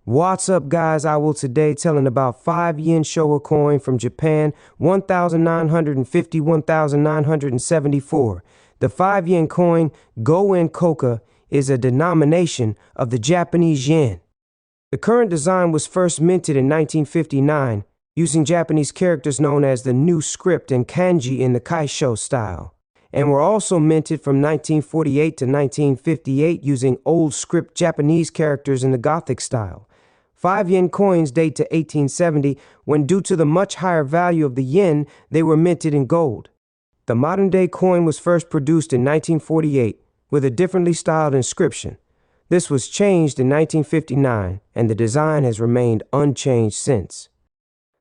What's up, guys? I will today telling about 5 yen showa coin from Japan, 1950 1974. The 5 yen coin, Go-en Koka, is a denomination of the Japanese yen. The current design was first minted in 1959, using Japanese characters known as the new script and kanji in the kaisho style, and were also minted from 1948 to 1958 using old script Japanese characters in the Gothic style. 5 yen coins date to 1870, when due to the much higher value of the yen, they were minted in gold. The modern-day coin was first produced in 1948 with a differently styled inscription. This was changed in 1959, and the design has remained unchanged since.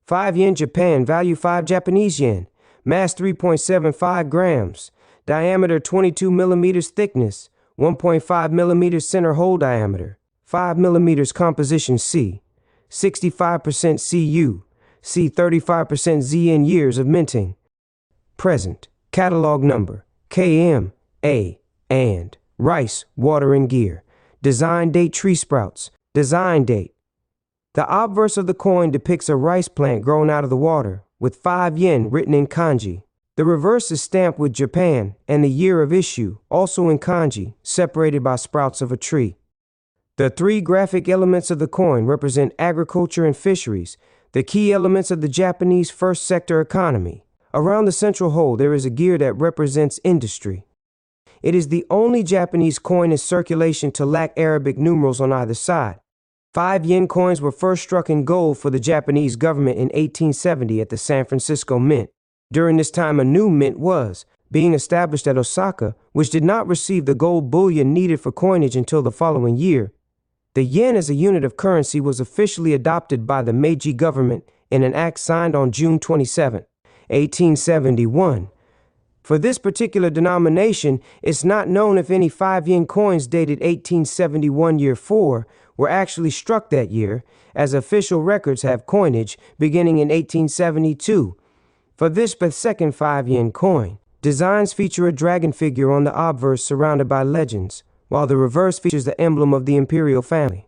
5 yen Japan, value 5 Japanese yen, mass 3.75 grams, diameter 22 millimeters, thickness 1.5 millimeters, center hole diameter 5 millimeters, composition C, 65% Cu, C 35% ZN, years of minting. Present, catalog number, KM, A, and rice, watering gear. Design date, tree sprouts. Design date. The obverse of the coin depicts a rice plant grown out of the water, with 5 yen written in kanji. The reverse is stamped with Japan and the year of issue, also in kanji, separated by sprouts of a tree. The 3 graphic elements of the coin represent agriculture and fisheries, the key elements of the Japanese first sector economy. Around the central hole there is a gear that represents industry. It is the only Japanese coin in circulation to lack Arabic numerals on either side. 5 yen coins were first struck in gold for the Japanese government in 1870 at the San Francisco Mint. During this time, a new mint was being established at Osaka, which did not receive the gold bullion needed for coinage until the following year. The yen as a unit of currency was officially adopted by the Meiji government in an act signed on June 27, 1871. For this particular denomination, it's not known if any 5 yen coins dated 1871 year 4 were actually struck that year, as official records have coinage beginning in 1872. For this but second 5 yen coin, designs feature a dragon figure on the obverse surrounded by legends, while the reverse features the emblem of the imperial family.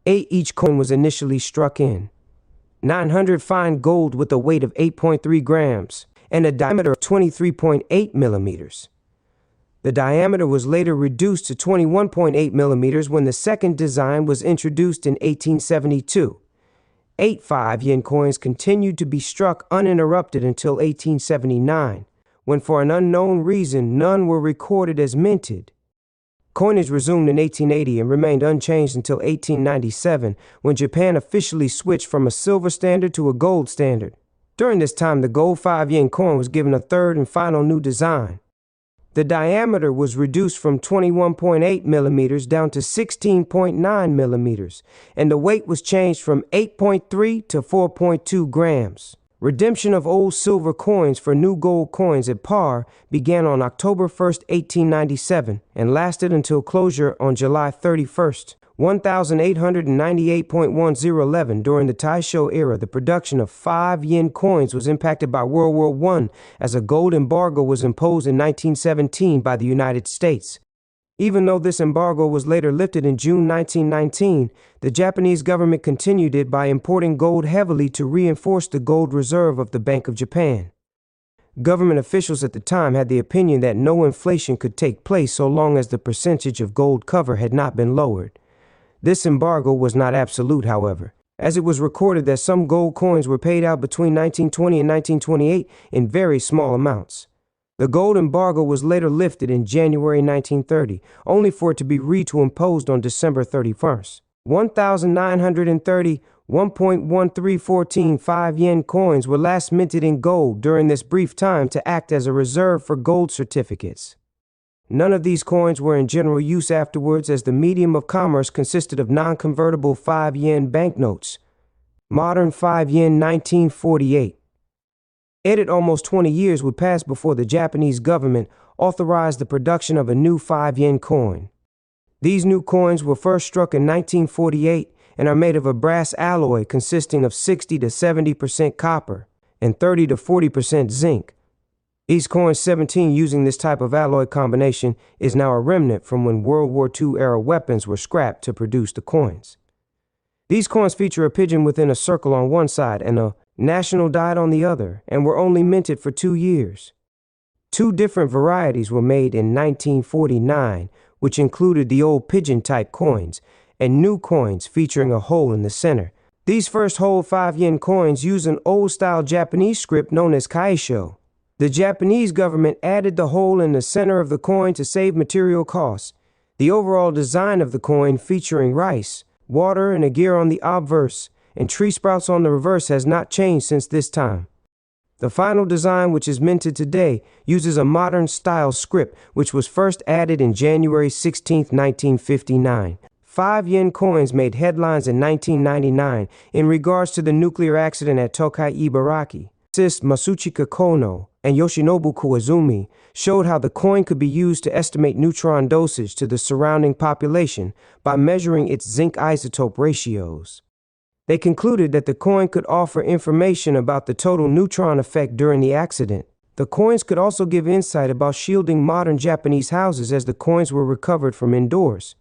8 each coin was initially struck in 900 fine gold with a weight of 8.3 grams and a diameter of 23.8 millimeters. The diameter was later reduced to 21.8 millimeters when the second design was introduced in 1872. 8 5 yen coins continued to be struck uninterrupted until 1879, when for an unknown reason none were recorded as minted. Coinage resumed in 1880 and remained unchanged until 1897, when Japan officially switched from a silver standard to a gold standard. During this time, the gold 5 yen coin was given a third and final new design. The diameter was reduced from 21.8 millimeters down to 16.9 millimeters, and the weight was changed from 8.3 to 4.2 grams. Redemption of old silver coins for new gold coins at par began on October 1, 1897, and lasted until closure on July 31, 1898.1011. During the Taisho era, the production of 5 yen coins was impacted by World War I, as a gold embargo was imposed in 1917 by the United States. Even though this embargo was later lifted in June 1919, the Japanese government continued it by importing gold heavily to reinforce the gold reserve of the Bank of Japan. Government officials at the time had the opinion that no inflation could take place so long as the percentage of gold cover had not been lowered. This embargo was not absolute, however, as it was recorded that some gold coins were paid out between 1920 and 1928 in very small amounts. The gold embargo was later lifted in January 1930, only for it to be reimposed on December 31st. 1930 1.1314 5 yen coins were last minted in gold during this brief time to act as a reserve for gold certificates. None of these coins were in general use afterwards, as the medium of commerce consisted of non-convertible 5 yen banknotes. Modern 5 yen 1948. Almost 20 years would pass before the Japanese government authorized the production of a new 5 yen coin. These new coins were first struck in 1948 and are made of a brass alloy consisting of 60 to 70% copper and 30 to 40% zinc. Each coin 17 using this type of alloy combination is now a remnant from when World War II era weapons were scrapped to produce the coins. These coins feature a pigeon within a circle on one side and a national diet on the other, and were only minted for 2 years. 2 different varieties were made in 1949, which included the old pigeon-type coins and new coins featuring a hole in the center. These first whole 5-yen coins use an old-style Japanese script known as kaisho. The Japanese government added the hole in the center of the coin to save material costs. The overall design of the coin, featuring rice, water, and a gear on the obverse, and tree sprouts on the reverse, has not changed since this time. The final design, which is minted today, uses a modern-style script, which was first added in January 16, 1959. 5-yen coins made headlines in 1999 in regards to the nuclear accident at Tokai Ibaraki. Physicists Masuchika Kono and Yoshinobu Koizumi showed how the coin could be used to estimate neutron dosage to the surrounding population by measuring its zinc isotope ratios. They concluded that the coin could offer information about the total neutron effect during the accident. The coins could also give insight about shielding modern Japanese houses, as the coins were recovered from indoors.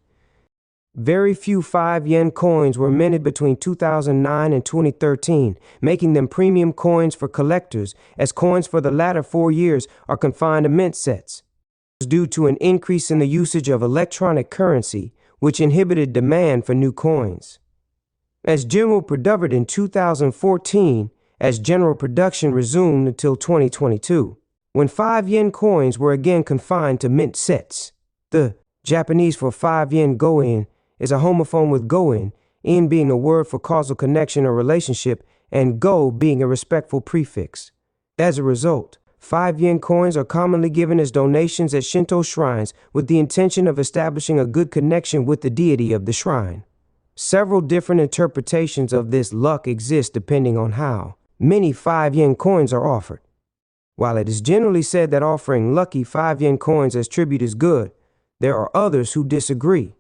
Very few 5-yen coins were minted between 2009 and 2013, making them premium coins for collectors, as coins for the latter 4 years are confined to mint sets. Due to an increase in the usage of electronic currency, which inhibited demand for new coins. As general production in 2014, as general production resumed until 2022, when 5-yen coins were again confined to mint sets. The Japanese for 5-yen go-in is a homophone, with go-in, in being a word for causal connection or relationship, and go being a respectful prefix. As a result, 5-yen coins are commonly given as donations at Shinto shrines with the intention of establishing a good connection with the deity of the shrine. Several different interpretations of this luck exist depending on how many 5-yen coins are offered. While it is generally said that offering lucky 5-yen coins as tribute is good, there are others who disagree.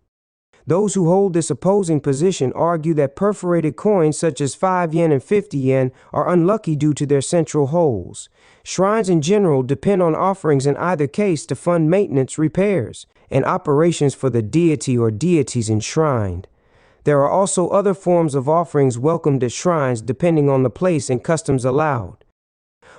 Those who hold this opposing position argue that perforated coins such as 5 yen and 50 yen are unlucky due to their central holes. Shrines in general depend on offerings in either case to fund maintenance, repairs, and operations for the deity or deities enshrined. There are also other forms of offerings welcomed at shrines depending on the place and customs allowed.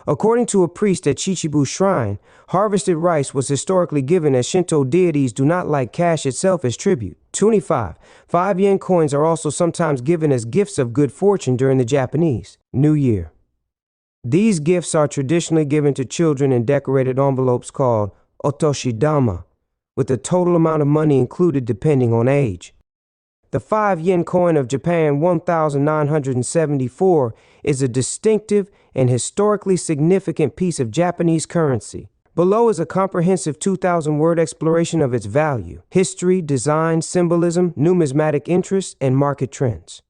According to a priest at Chichibu Shrine, harvested rice was historically given, as Shinto deities do not like cash itself as tribute. 25. 5-yen coins are also sometimes given as gifts of good fortune during the Japanese New Year. These gifts are traditionally given to children in decorated envelopes called otoshidama, with the total amount of money included depending on age. The 5-yen coin of Japan 1974 is a distinctive and historically significant piece of Japanese currency. Below is a comprehensive 2,000-word exploration of its value, history, design, symbolism, numismatic interests, and market trends.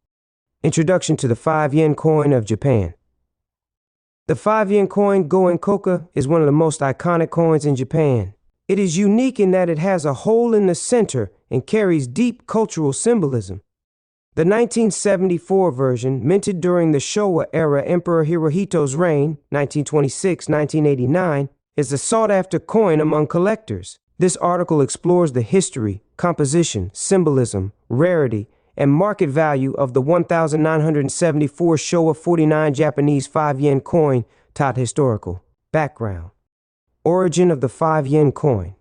Introduction to the 5-yen coin of Japan. The 5-yen coin Go-en Koka is one of the most iconic coins in Japan. It is unique in that it has a hole in the center and carries deep cultural symbolism. The 1974 version, minted during the Showa era Emperor Hirohito's reign, 1926-1989, is a sought-after coin among collectors. This article explores the history, composition, symbolism, rarity, and market value of the 1974 Showa 49 Japanese 5-yen coin. Historical background. Origin of the 5-yen coin.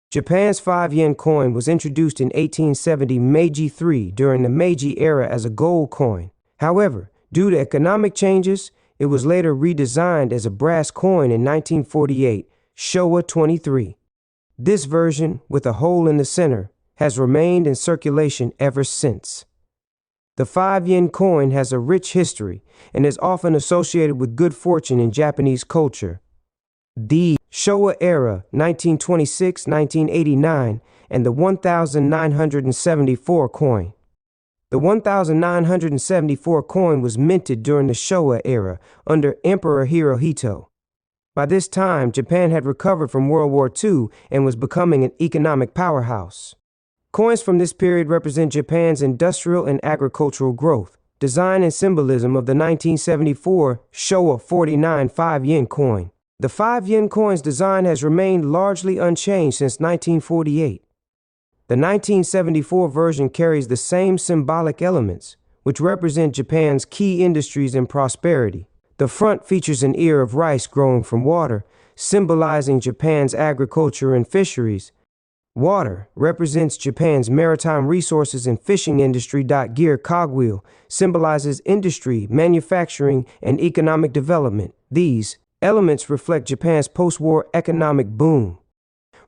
Japan's 5-yen coin was introduced in 1870 Meiji III during the Meiji era as a gold coin. However, due to economic changes, it was later redesigned as a brass coin in 1948, Showa 23. This version, with a hole in the center, has remained in circulation ever since. The 5-yen coin has a rich history and is often associated with good fortune in Japanese culture. The Showa era 1926-1989 and the 1974 coin. The 1974 coin was minted during the Showa era under Emperor Hirohito. By this time, Japan had recovered from World War II and was becoming an economic powerhouse. Coins from this period represent Japan's industrial and agricultural growth. Design and symbolism of the 1974 Showa 49 5-yen coin. The 5-yen coin's design has remained largely unchanged since 1948. The 1974 version carries the same symbolic elements, which represent Japan's key industries and prosperity. The front features an ear of rice growing from water, symbolizing Japan's agriculture and fisheries. Water represents Japan's maritime resources and fishing industry. Gear cogwheel symbolizes industry, manufacturing, and economic development. These elements reflect Japan's post-war economic boom.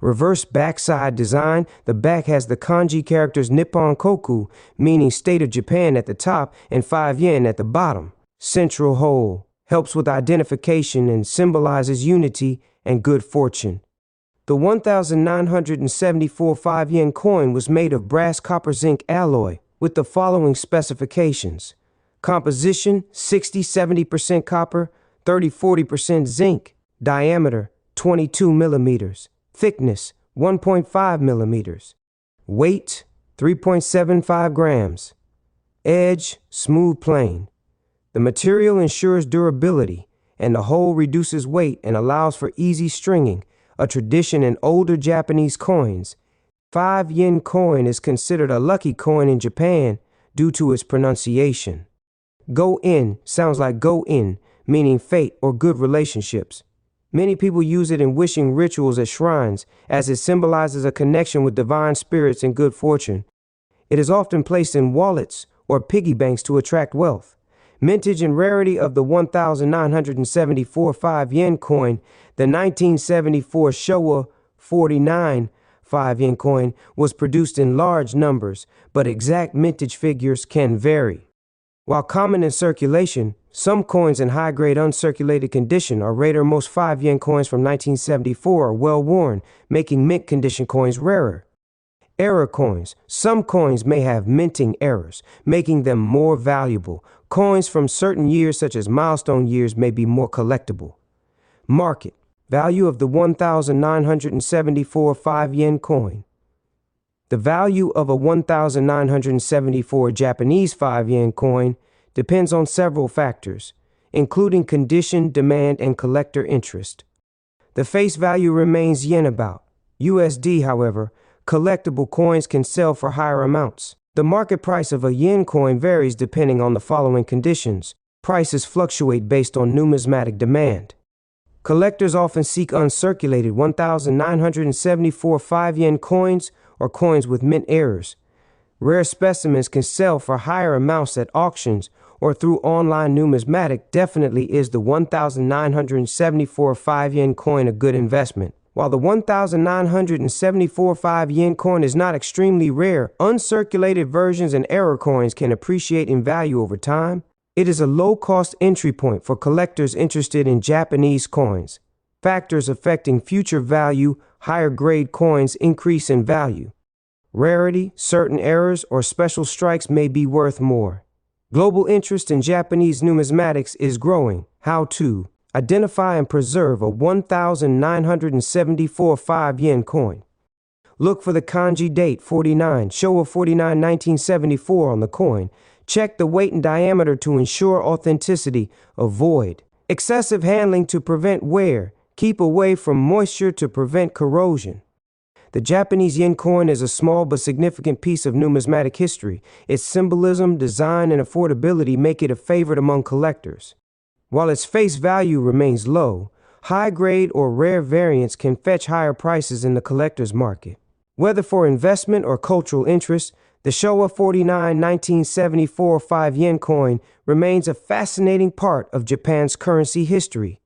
Reverse backside design. The back has the kanji characters Nippon Koku, meaning state of Japan at the top, and 5 yen at the bottom. Central hole helps with identification and symbolizes unity and good fortune. The 1,974 5-yen coin was made of brass copper zinc alloy with the following specifications. Composition 60-70% copper, 30-40% zinc. Diameter 22 millimeters. Thickness 1.5 millimeters. Weight 3.75 grams. Edge smooth plane. The material ensures durability, and the hole reduces weight and allows for easy stringing, a tradition in older Japanese coins. 5-yen coin is considered a lucky coin in Japan due to its pronunciation. Go-in sounds like go-in, meaning fate or good relationships. Many people use it in wishing rituals at shrines, as it symbolizes a connection with divine spirits and good fortune. It is often placed in wallets or piggy banks to attract wealth. Mintage and rarity of the 1,974 5-yen coin. The 1974 Showa 49 5-yen coin was produced in large numbers, but exact mintage figures can vary. While common in circulation, some coins in high-grade uncirculated condition are rarer. Most 5-yen coins from 1974 are well-worn, making mint condition coins rarer. Error coins. Some coins may have minting errors, making them more valuable. Coins from certain years, such as milestone years, may be more collectible. Market value of the 1,974 5-yen coin. The value of a 1,974 Japanese 5-yen coin depends on several factors, including condition, demand, and collector interest. The face value remains yen about. USD, however, collectible coins can sell for higher amounts. The market price of a yen coin varies depending on the following conditions. Prices fluctuate based on numismatic demand. Collectors often seek uncirculated 1,974 5-yen coins or coins with mint errors. Rare specimens can sell for higher amounts at auctions or through online numismatic. Definitely is the 1,974 5-yen coin a good investment. While the 1,974 5-yen coin is not extremely rare, uncirculated versions and error coins can appreciate in value over time. It is a low-cost entry point for collectors interested in Japanese coins. Factors affecting future value: higher-grade coins increase in value. Rarity, certain errors, or special strikes may be worth more. Global interest in Japanese numismatics is growing. How to identify and preserve a 1,974 5-yen coin. Look for the kanji date 49, Showa 49, 1974 on the coin. Check the weight and diameter to ensure authenticity. Avoid excessive handling to prevent wear. Keep away from moisture to prevent corrosion. The Japanese yen coin is a small but significant piece of numismatic history. Its symbolism, design, and affordability make it a favorite among collectors. While its face value remains low, high-grade or rare variants can fetch higher prices in the collector's market. Whether for investment or cultural interest, the Showa 49 1974 5-yen coin remains a fascinating part of Japan's currency history.